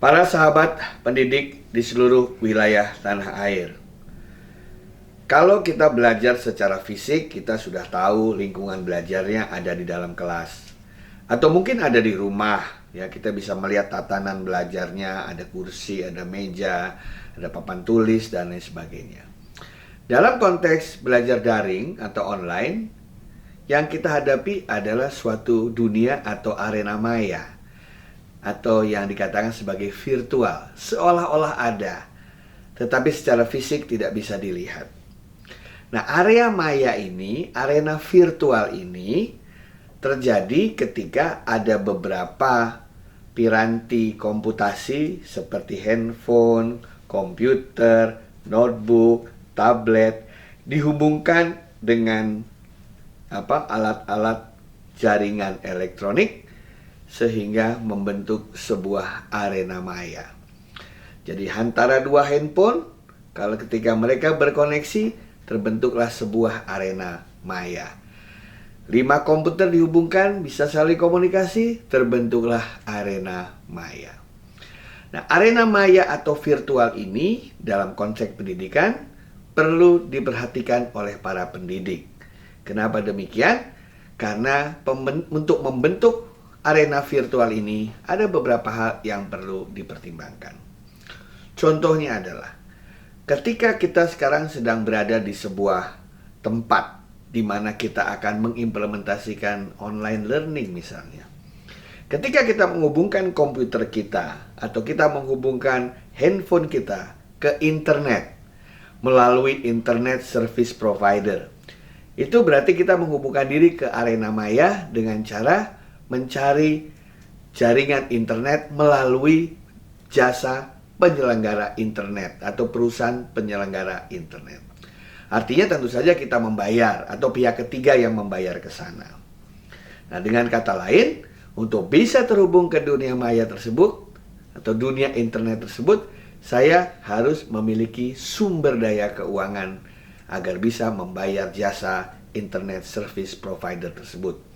Para sahabat pendidik di seluruh wilayah tanah air. Kalau kita belajar secara fisik, kita sudah tahu lingkungan belajarnya ada di dalam kelas. Atau mungkin ada di rumah, ya kita bisa melihat tatanan belajarnya, ada kursi, ada meja, ada papan tulis, dan lain sebagainya. Dalam konteks belajar daring atau online, yang kita hadapi adalah suatu dunia atau arena maya, atau yang dikatakan sebagai virtual, seolah-olah ada, tetapi secara fisik tidak bisa dilihat. Nah, area maya ini, arena virtual ini, terjadi ketika ada beberapa piranti komputasi seperti handphone, komputer, notebook, tablet, dihubungkan dengan alat-alat jaringan elektronik, sehingga membentuk sebuah arena maya. Jadi antara dua handphone, kalau ketika mereka berkoneksi, terbentuklah sebuah arena maya. 5 komputer dihubungkan, bisa saling komunikasi, terbentuklah arena maya. Nah, arena maya atau virtual ini dalam konteks pendidikan perlu diperhatikan oleh para pendidik. Kenapa demikian? Karena untuk membentuk arena virtual ini ada beberapa hal yang perlu dipertimbangkan. Contohnya adalah ketika kita sekarang sedang berada di sebuah tempat di mana kita akan mengimplementasikan online learning misalnya. Ketika kita menghubungkan komputer kita atau kita menghubungkan handphone kita ke internet melalui internet service provider, itu berarti kita menghubungkan diri ke arena maya dengan cara mencari jaringan internet melalui jasa penyelenggara internet atau perusahaan penyelenggara internet. Artinya tentu saja kita membayar atau pihak ketiga yang membayar ke sana. Nah, dengan kata lain, untuk bisa terhubung ke dunia maya tersebut atau dunia internet tersebut, saya harus memiliki sumber daya keuangan agar bisa membayar jasa internet service provider tersebut.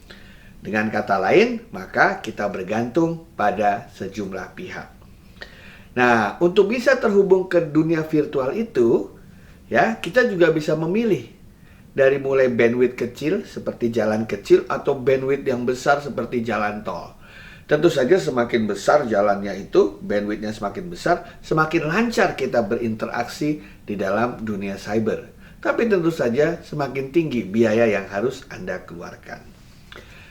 Dengan kata lain, maka kita bergantung pada sejumlah pihak. Nah, untuk bisa terhubung ke dunia virtual itu, ya, kita juga bisa memilih dari mulai bandwidth kecil seperti jalan kecil atau bandwidth yang besar seperti jalan tol. Tentu saja semakin besar jalannya itu, bandwidthnya semakin besar, semakin lancar kita berinteraksi di dalam dunia cyber. Tapi tentu saja semakin tinggi biaya yang harus Anda keluarkan.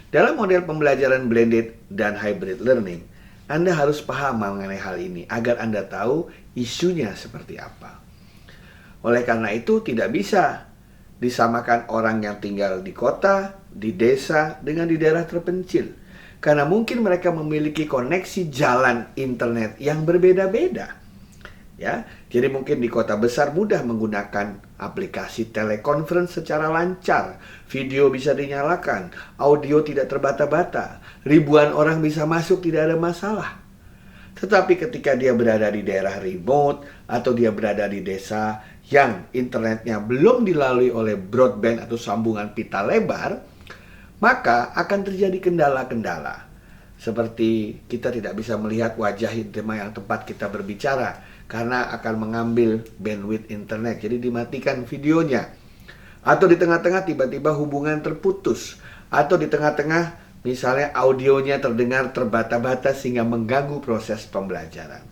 Dalam model pembelajaran blended dan hybrid learning, Anda harus paham mengenai hal ini agar Anda tahu isunya seperti apa. Oleh karena itu tidak bisa disamakan orang yang tinggal di kota, di desa, dengan di daerah terpencil. Karena mungkin mereka memiliki koneksi jalan internet yang berbeda-beda. Ya, jadi mungkin di kota besar mudah menggunakan aplikasi telekonferensi secara lancar, video bisa dinyalakan, audio tidak terbata-bata, ribuan orang bisa masuk, tidak ada masalah. Tetapi ketika dia berada di daerah remote atau dia berada di desa yang internetnya belum dilalui oleh broadband atau sambungan pita lebar, maka akan terjadi kendala-kendala. Seperti kita tidak bisa melihat wajah tema yang tempat kita berbicara karena akan mengambil bandwidth internet, jadi dimatikan videonya. Atau di tengah-tengah tiba-tiba hubungan terputus, atau di tengah-tengah misalnya audionya terdengar terbata-bata sehingga mengganggu proses pembelajaran.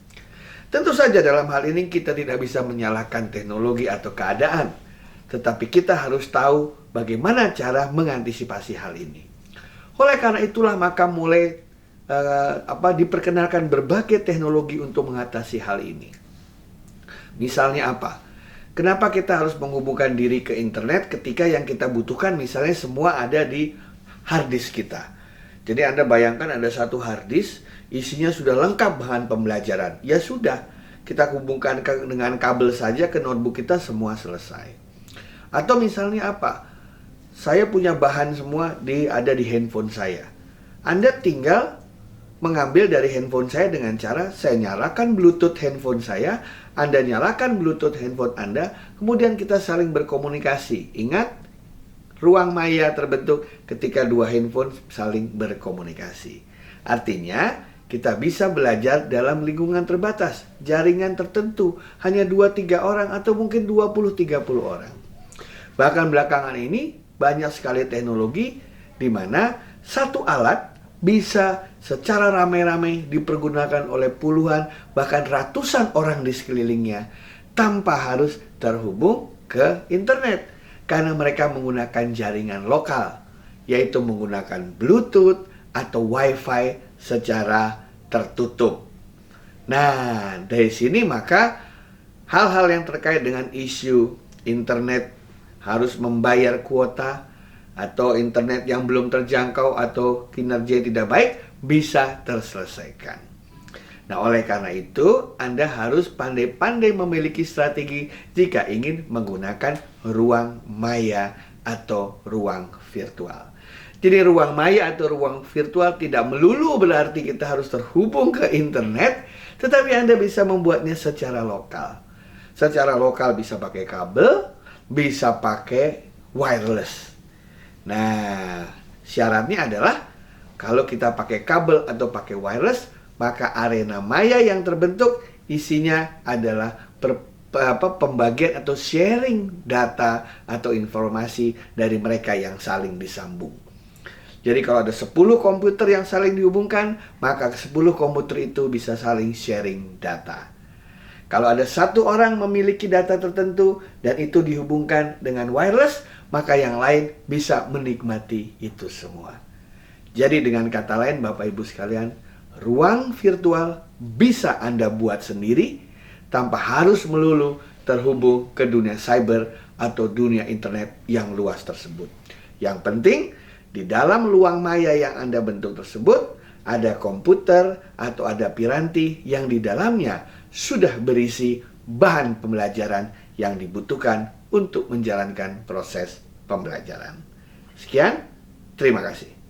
Tentu saja dalam hal ini kita tidak bisa menyalahkan teknologi atau keadaan, tetapi kita harus tahu bagaimana cara mengantisipasi hal ini. Oleh karena itulah maka mulai diperkenalkan berbagai teknologi untuk mengatasi hal ini. Misalnya apa? Kenapa kita harus menghubungkan diri ke internet ketika yang kita butuhkan misalnya semua ada di hard disk kita. Jadi Anda bayangkan ada satu hard disk, isinya sudah lengkap bahan pembelajaran. Ya sudah, kita hubungkan dengan kabel saja ke notebook kita, semua selesai. Atau misalnya apa? Saya punya bahan semua ada di handphone saya. Anda tinggal mengambil dari handphone saya dengan cara saya nyalakan Bluetooth handphone saya, Anda nyalakan Bluetooth handphone Anda, kemudian kita saling berkomunikasi. Ingat, ruang maya terbentuk ketika dua handphone saling berkomunikasi. Artinya, kita bisa belajar dalam lingkungan terbatas, jaringan tertentu, hanya 2-3 orang atau mungkin 20-30 orang. Bahkan belakangan ini banyak sekali teknologi di mana satu alat bisa secara ramai-ramai dipergunakan oleh puluhan bahkan ratusan orang di sekelilingnya tanpa harus terhubung ke internet karena mereka menggunakan jaringan lokal, yaitu menggunakan Bluetooth atau Wi-Fi secara tertutup. Nah, dari sini maka hal-hal yang terkait dengan isu internet harus membayar kuota atau internet yang belum terjangkau atau kinerja yang tidak baik bisa terselesaikan. Nah, oleh karena itu Anda harus pandai-pandai memiliki strategi jika ingin menggunakan ruang maya atau ruang virtual. Jadi ruang maya atau ruang virtual tidak melulu berarti kita harus terhubung ke internet, tetapi Anda bisa membuatnya secara lokal. Secara lokal bisa pakai kabel, bisa pakai wireless. Nah, syaratnya adalah kalau kita pakai kabel atau pakai wireless, maka arena maya yang terbentuk isinya adalah pembagian atau sharing data atau informasi dari mereka yang saling disambung. Jadi kalau ada 10 komputer yang saling dihubungkan, maka 10 komputer itu bisa saling sharing data. Kalau ada satu orang memiliki data tertentu dan itu dihubungkan dengan wireless, maka yang lain bisa menikmati itu semua. Jadi dengan kata lain Bapak Ibu sekalian, ruang virtual bisa Anda buat sendiri tanpa harus melulu terhubung ke dunia cyber atau dunia internet yang luas tersebut. Yang penting, di dalam ruang maya yang Anda bentuk tersebut, ada komputer atau ada piranti yang di dalamnya sudah berisi bahan pembelajaran yang dibutuhkan untuk menjalankan proses pembelajaran. Sekian, terima kasih.